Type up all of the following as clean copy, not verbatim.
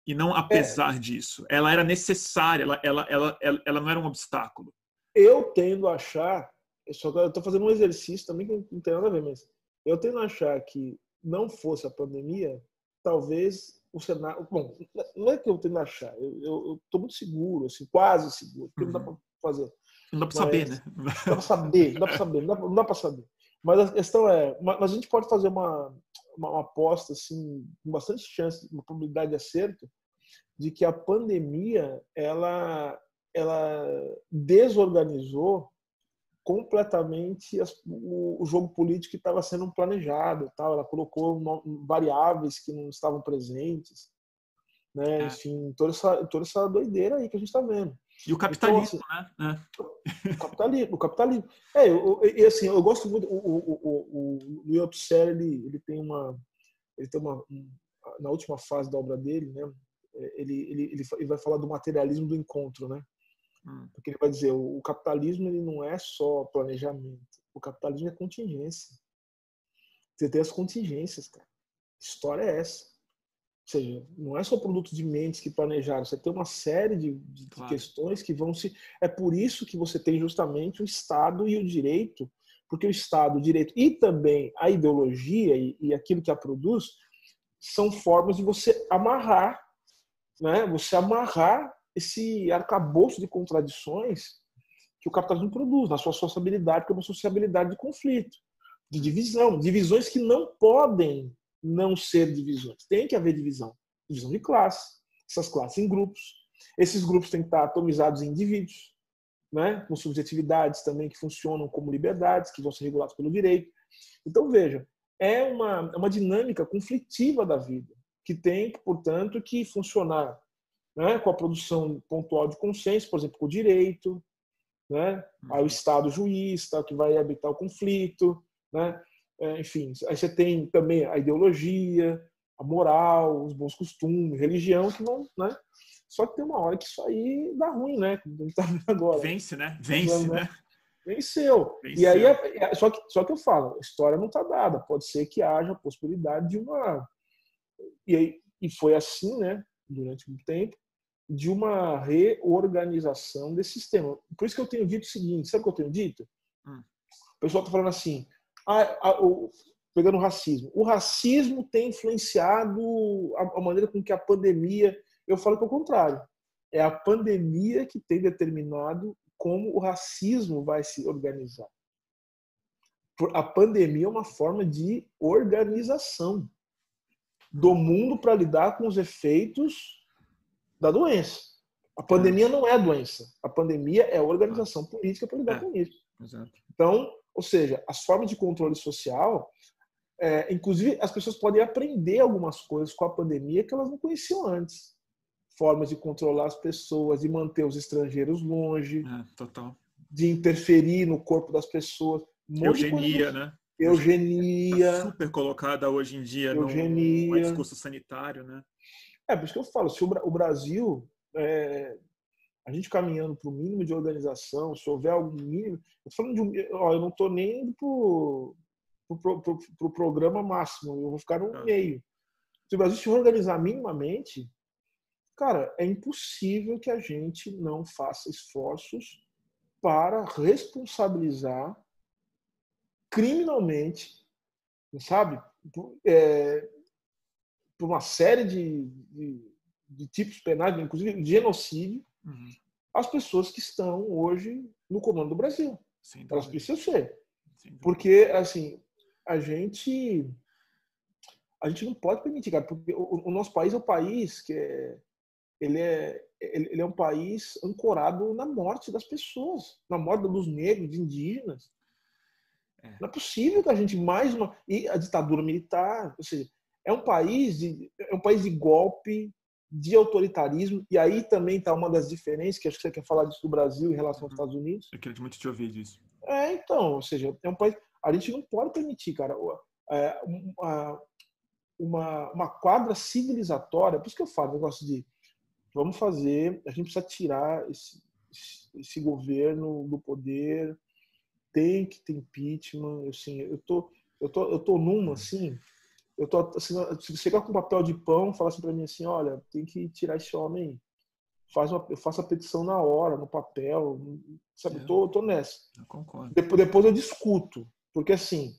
E não apesar disso. Ela era necessária, ela não era um obstáculo. Eu tendo a achar, eu estou fazendo um exercício também que não tem nada a ver, mas eu tendo a achar que não fosse a pandemia, talvez o cenário... Bom, não é que eu tendo a achar, eu estou muito seguro, assim, quase seguro, porque não dá para fazer. Não dá para saber, né? Não dá para saber, não dá para saber. Mas a questão é, mas a gente pode fazer uma aposta assim, com bastante chance, uma probabilidade de acerto, de que a pandemia ela desorganizou completamente o jogo político que estava sendo planejado, tal. Ela colocou variáveis que não estavam presentes, né? Enfim, toda essa doideira aí que a gente está vendo. E o capitalismo, então, assim, né? O capitalismo. Assim, eu gosto muito. O Will Althusser, ele tem uma na última fase da obra dele, né? Ele vai falar do materialismo do encontro, né? Porque ele vai dizer, o capitalismo ele não é só planejamento, o capitalismo é contingência. Você tem as contingências, cara. Que história é essa? Ou seja, não é só produto de mentes que planejaram, você tem uma série de questões que vão se... É por isso que você tem justamente o Estado e o direito, porque o Estado, o direito e também a ideologia e aquilo que a produz são formas de você amarrar, né? Você amarrar esse arcabouço de contradições que o capitalismo produz, na sua sociabilidade, que é uma sociabilidade de conflito, de divisão, divisões que não podem não ser divisões. Tem que haver divisão. Divisão de classe, essas classes em grupos. Esses grupos têm que estar atomizados em indivíduos, né? Com subjetividades também que funcionam como liberdades, que vão ser reguladas pelo direito. Então, veja, é uma dinâmica conflitiva da vida, que tem, portanto, que funcionar, né? Com a produção pontual de consenso, por exemplo, com o direito, né? Aí o Estado juiz, tá, que vai habitar o conflito, né? Enfim, aí você tem também a ideologia, a moral, os bons costumes, religião, que vão, né? Só que tem uma hora que isso aí dá ruim, né? Como a gente tá vendo agora. Vence, né? Vence, né? Venceu. E aí, só que eu falo, a história não está dada. Pode ser que haja a possibilidade de uma... E foi assim, né? Durante muito tempo, de uma reorganização desse sistema. Por isso que eu tenho dito o seguinte, sabe o que eu tenho dito? O pessoal está falando assim, pegando o racismo. O racismo tem influenciado a maneira com que a pandemia... Eu falo que é o contrário. É a pandemia que tem determinado como o racismo vai se organizar. A pandemia é uma forma de organização do mundo para lidar com os efeitos da doença. A pandemia não é a doença. A pandemia é a organização política para lidar com isso. Exato. Então, ou seja, as formas de controle social, inclusive as pessoas podem aprender algumas coisas com a pandemia que elas não conheciam antes. Formas de controlar as pessoas, de manter os estrangeiros longe, total. de interferir no corpo das pessoas. Eugenia, né? Eugenia. É super colocada hoje em dia no discurso sanitário, né? Por isso que eu falo, se o Brasil, a gente caminhando para o mínimo de organização, se houver algum mínimo... Eu tô falando eu não estou nem indo para o programa máximo, eu vou ficar no meio. Se o Brasil se organizar minimamente, cara, é impossível que a gente não faça esforços para responsabilizar criminalmente, sabe? Por uma série de tipos penais, inclusive genocídio, as pessoas que estão hoje no comando do Brasil. Elas precisam ser. Porque, assim, a gente não pode permitir, cara, porque o nosso país é um país que ele é um país ancorado na morte das pessoas, na morte dos negros, de indígenas. Não é possível que a gente e a ditadura militar, ou seja, é um país de golpe, de autoritarismo, e aí também está uma das diferenças, que acho que você quer falar disso do Brasil em relação aos Estados Unidos. Eu queria muito te ouvir disso. Então, ou seja, é um país... A gente não pode permitir, cara, uma quadra civilizatória, por isso que eu falo, negócio de vamos fazer, a gente precisa tirar esse governo do poder, tem que ter impeachment, assim, eu tô numa, assim, se chegar com papel de pão, fala assim para mim assim, olha, tem que tirar esse homem aí. Eu faço a petição na hora, no papel, sabe? Tô nessa. Eu concordo. Depois eu discuto, porque assim,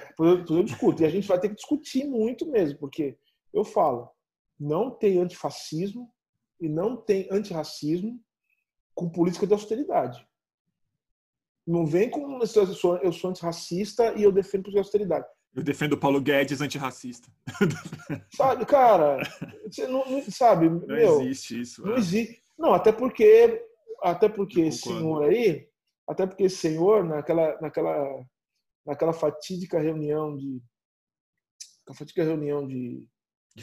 depois eu discuto. E a gente vai ter que discutir muito mesmo, porque eu falo, não tem antifascismo e não tem antirracismo com política de austeridade. Não vem com eu sou antirracista e eu defendo política de austeridade. Eu defendo o Paulo Guedes antirracista. Sabe, cara, sabe, não existe isso. Não existe. Não, até porque esse senhor aí, naquela fatídica reunião de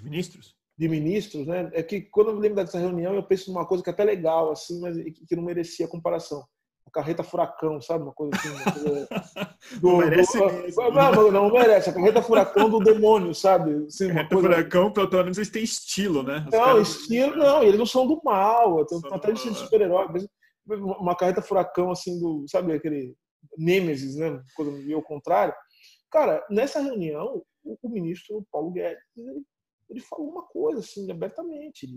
ministros? De ministros, né? É que quando eu lembro dessa reunião, eu penso numa coisa que é até legal, assim, mas que não merecia comparação. A carreta furacão, sabe? Uma coisa assim. Não merece mesmo. Não merece. A carreta furacão do demônio, sabe? Assim, carreta furacão, pelo menos eles têm estilo, né? Estilo, não. Eles não são do mal. Até de ser super-herói. Uma carreta furacão, assim, sabe? Aquele Nêmesis, né? Quando vê o contrário. Cara, nessa reunião, o ministro Paulo Guedes, ele falou uma coisa, assim, abertamente.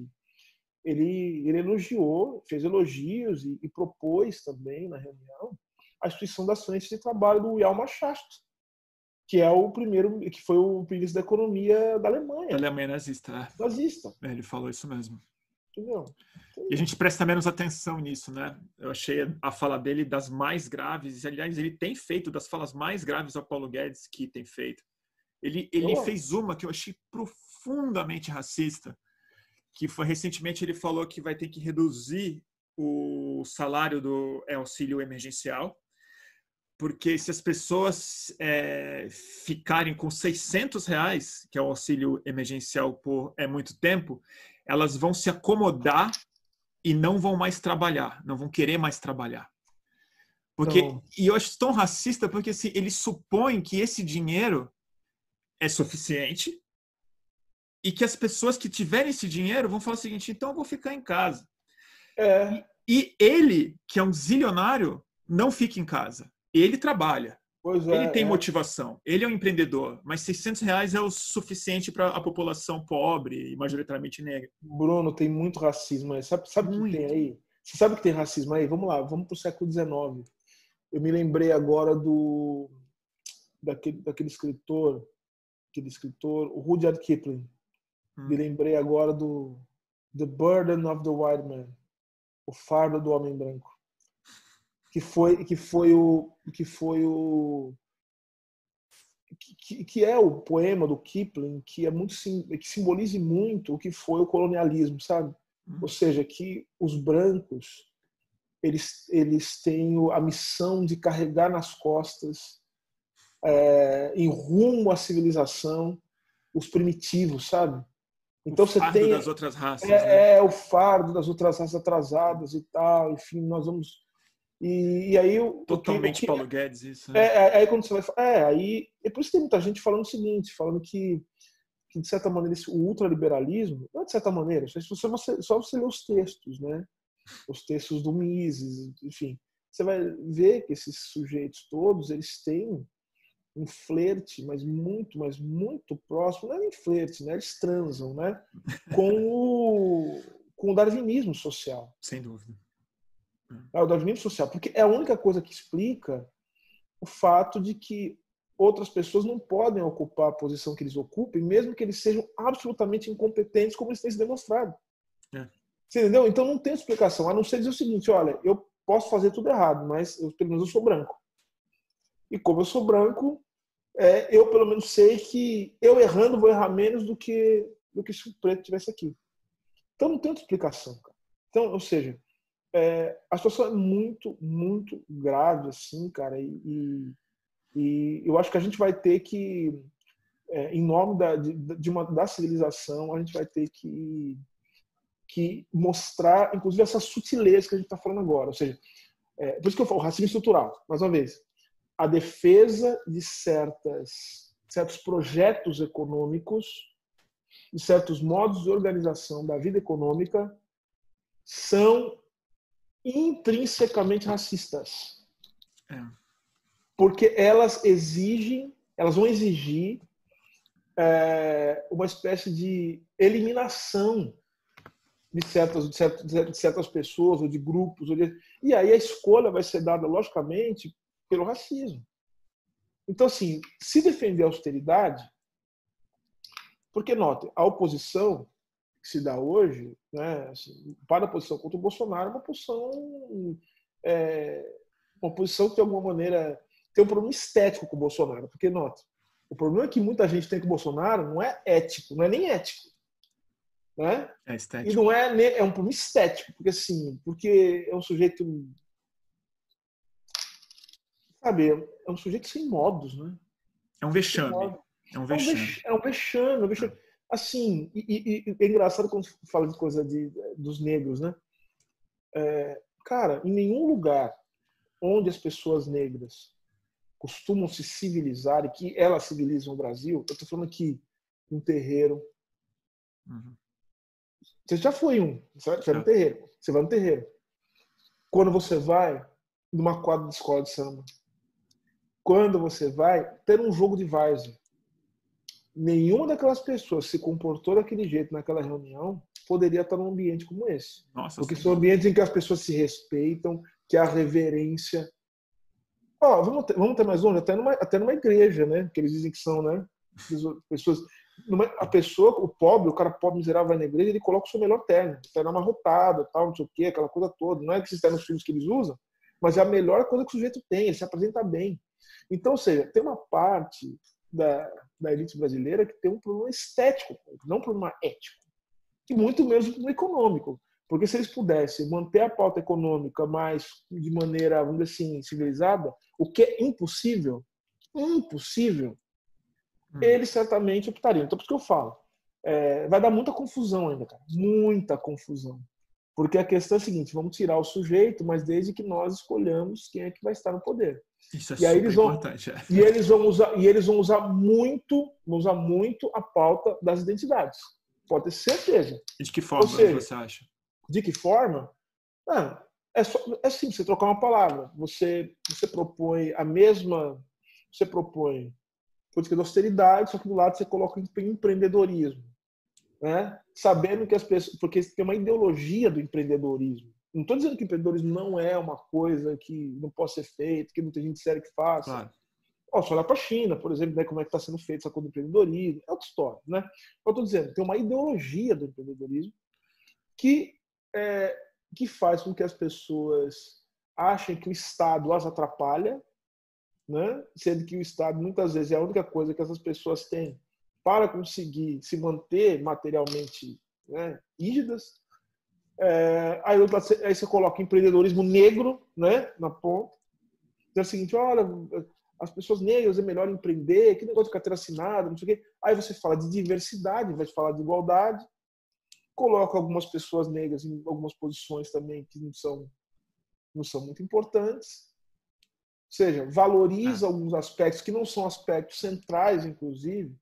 Ele elogiou, fez elogios e propôs também na reunião a instituição das frentes de trabalho do Hjalmar Schacht, que foi o ministro da economia da Alemanha. Da Alemanha nazista. Nazista. Ele falou isso mesmo. Entendeu? E a gente presta menos atenção nisso, né? Eu achei a fala dele das mais graves, e aliás, ele tem feito das falas mais graves ao Paulo Guedes que tem feito. Ele fez uma que eu achei profundamente racista, que foi recentemente ele falou que vai ter que reduzir o salário do auxílio emergencial, porque se as pessoas ficarem com R$600, que é o auxílio emergencial por muito tempo, elas vão se acomodar e não vão mais trabalhar, não vão querer mais trabalhar. E eu acho tão racista porque assim, ele supõe que esse dinheiro é suficiente e que as pessoas que tiverem esse dinheiro vão falar o seguinte, então eu vou ficar em casa. E ele, que é um zilionário, não fica em casa. Ele trabalha. Ele tem motivação. Ele é um empreendedor. Mas R$600 é o suficiente para a população pobre e majoritariamente negra. Bruno, tem muito racismo aí. Sabe o que tem aí? Você sabe que tem racismo aí? Vamos lá, vamos para o século XIX. Eu me lembrei agora daquele escritor, o Rudyard Kipling. Me lembrei agora do The Burden of the White Man, o fardo do homem branco, que é o poema do Kipling que simboliza muito o que foi o colonialismo, sabe? Ou seja, que os brancos eles têm a missão de carregar nas costas em rumo à civilização os primitivos, sabe? Então o fardo tem das outras raças, né? O fardo das outras raças atrasadas e tal, enfim, nós vamos e aí totalmente Paulo Guedes isso. Né? Aí quando você vai aí é por isso que tem muita gente falando o seguinte, falando que de certa maneira o ultraliberalismo, não é de certa maneira, só você ler os textos, né? Os textos do Mises, enfim, você vai ver que esses sujeitos todos eles têm um flerte, mas muito próximo, não é nem flerte, né? Eles transam, né? Com o darwinismo social. Sem dúvida. O darwinismo social, porque é a única coisa que explica o fato de que outras pessoas não podem ocupar a posição que eles ocupem, mesmo que eles sejam absolutamente incompetentes, como eles têm se demonstrado. Você entendeu? Então não tem explicação, a não ser dizer o seguinte, olha, eu posso fazer tudo errado, mas pelo menos eu sou branco. E como eu sou branco, eu pelo menos sei que eu errando vou errar menos do que se o preto estivesse aqui. Então não tem outra explicação, cara. Então, ou seja, a situação é muito, muito grave, assim, cara, e eu acho que a gente vai ter que, em nome da civilização, a gente vai ter que mostrar, inclusive, essa sutileza que a gente está falando agora. Ou seja, por isso que eu falo racismo estrutural, mais uma vez. A defesa de certos projetos econômicos, de certos modos de organização da vida econômica, são intrinsecamente racistas. Porque elas vão exigir uma espécie de eliminação de certas pessoas ou de grupos. E aí a escolha vai ser dada, logicamente, pelo racismo. Então, assim, se defender a austeridade, porque, note, a oposição que se dá hoje, né, assim, para a posição contra o Bolsonaro, é uma posição que, de alguma maneira, tem um problema estético com o Bolsonaro. Porque, note, o problema que muita gente tem com o Bolsonaro não é ético, não é nem ético. Né? É estético. E não é um problema estético, porque é um sujeito, sabe, é um sujeito sem modos, né? É um vexame. É um vexame. Assim, e é engraçado quando fala de coisa dos negros, né? Cara, em nenhum lugar onde as pessoas negras costumam se civilizar e que elas civilizam o Brasil, eu estou falando aqui, um terreiro. Uhum. Você já foi você vai no terreiro. Você vai no terreiro. Quando você vai numa quadra de escola de samba, quando você vai ter um jogo de várzea, nenhuma daquelas pessoas se comportou daquele jeito naquela reunião poderia estar num ambiente como esse. Nossa, porque são ambientes em que as pessoas se respeitam, que há reverência. Vamos ter mais longe, até numa igreja, né? Que eles dizem que são, né? Pessoas... o pobre, o cara pobre miserável vai na igreja, ele coloca o seu melhor terno amarrotado, tal, não sei o quê, aquela coisa toda. Não é que esses ternos filmes que eles usam, mas é a melhor coisa que o sujeito tem, ele se apresenta bem. Então, ou seja, tem uma parte da elite brasileira que tem um problema estético, não um problema ético, e muito menos um problema econômico. Porque se eles pudessem manter a pauta econômica mais de maneira, vamos dizer assim, civilizada, o que é impossível, eles certamente optariam. Então, por isso que eu falo, vai dar muita confusão ainda, cara. Muita confusão. Porque a questão é a seguinte, vamos tirar o sujeito, mas desde que nós escolhamos quem é que vai estar no poder. Isso é super importante. E eles vão usar muito a pauta das identidades. Pode ter certeza. E de que forma você acha? De que forma? É simples, você trocar uma palavra. Você propõe você propõe política de austeridade, só que do lado você coloca empreendedorismo. Né? Sabendo que as pessoas... Porque tem uma ideologia do empreendedorismo. Não estou dizendo que o empreendedorismo não é uma coisa que não pode ser feita, que não tem gente séria que faça. Claro. Só olhar para a China, por exemplo, né, como é que está sendo feito essa coisa do empreendedorismo. É outra história. Né? Eu estou dizendo, tem uma ideologia do empreendedorismo que faz com que as pessoas achem que o Estado as atrapalha, né? Sendo que o Estado muitas vezes é a única coisa que essas pessoas têm para conseguir se manter materialmente, né, rígidas. Aí você coloca empreendedorismo negro, né, na ponta. Então é o seguinte, olha, as pessoas negras é melhor empreender, que negócio de carteira assinada, não sei o quê. Aí você fala de diversidade, vai falar de igualdade, coloca algumas pessoas negras em algumas posições também que não são muito importantes. Ou seja, valoriza alguns aspectos que não são aspectos centrais, inclusive,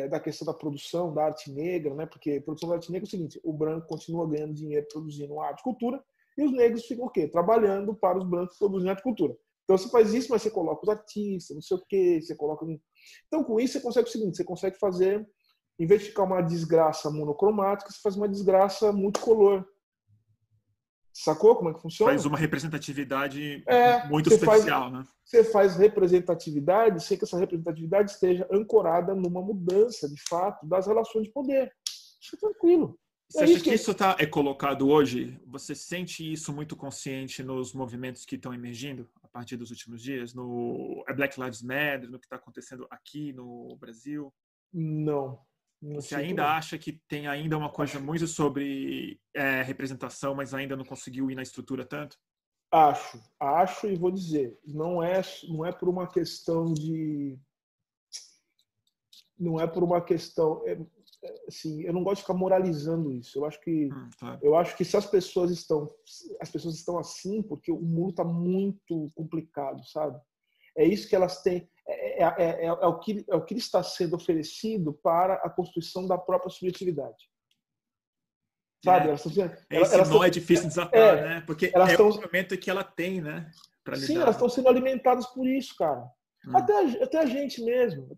da questão da produção da arte negra, né? Porque a produção da arte negra é o seguinte, o branco continua ganhando dinheiro produzindo arte e cultura, e os negros ficam o quê? Trabalhando para os brancos produzindo arte e cultura. Então você faz isso, mas você coloca os artistas, não sei o quê, você coloca... Então com isso você consegue o seguinte, você consegue fazer, em vez de ficar uma desgraça monocromática, você faz uma desgraça multicolor. Sacou como é que funciona? Faz uma representatividade muito especial, né? Você faz representatividade sem que essa representatividade esteja ancorada numa mudança, de fato, das relações de poder. Isso é tranquilo. Você acha que isso é colocado hoje? Você sente isso muito consciente nos movimentos que estão emergindo a partir dos últimos dias? No Black Lives Matter, no que está acontecendo aqui no Brasil? Não. Você ainda acha que tem ainda uma coisa muito sobre representação, mas ainda não conseguiu ir na estrutura tanto? Acho e vou dizer, não é por uma questão de... Não é por uma questão... assim, eu não gosto de ficar moralizando isso. Claro. Eu acho que se as pessoas estão assim porque o mundo está muito complicado, sabe? É isso que elas têm... É o que está sendo oferecido para a construção da própria subjetividade. Sabe? Esse nó é difícil de desatar, né? Porque é o momento que ela tem, né? Sim, elas estão sendo alimentadas por isso, cara. Até a gente mesmo.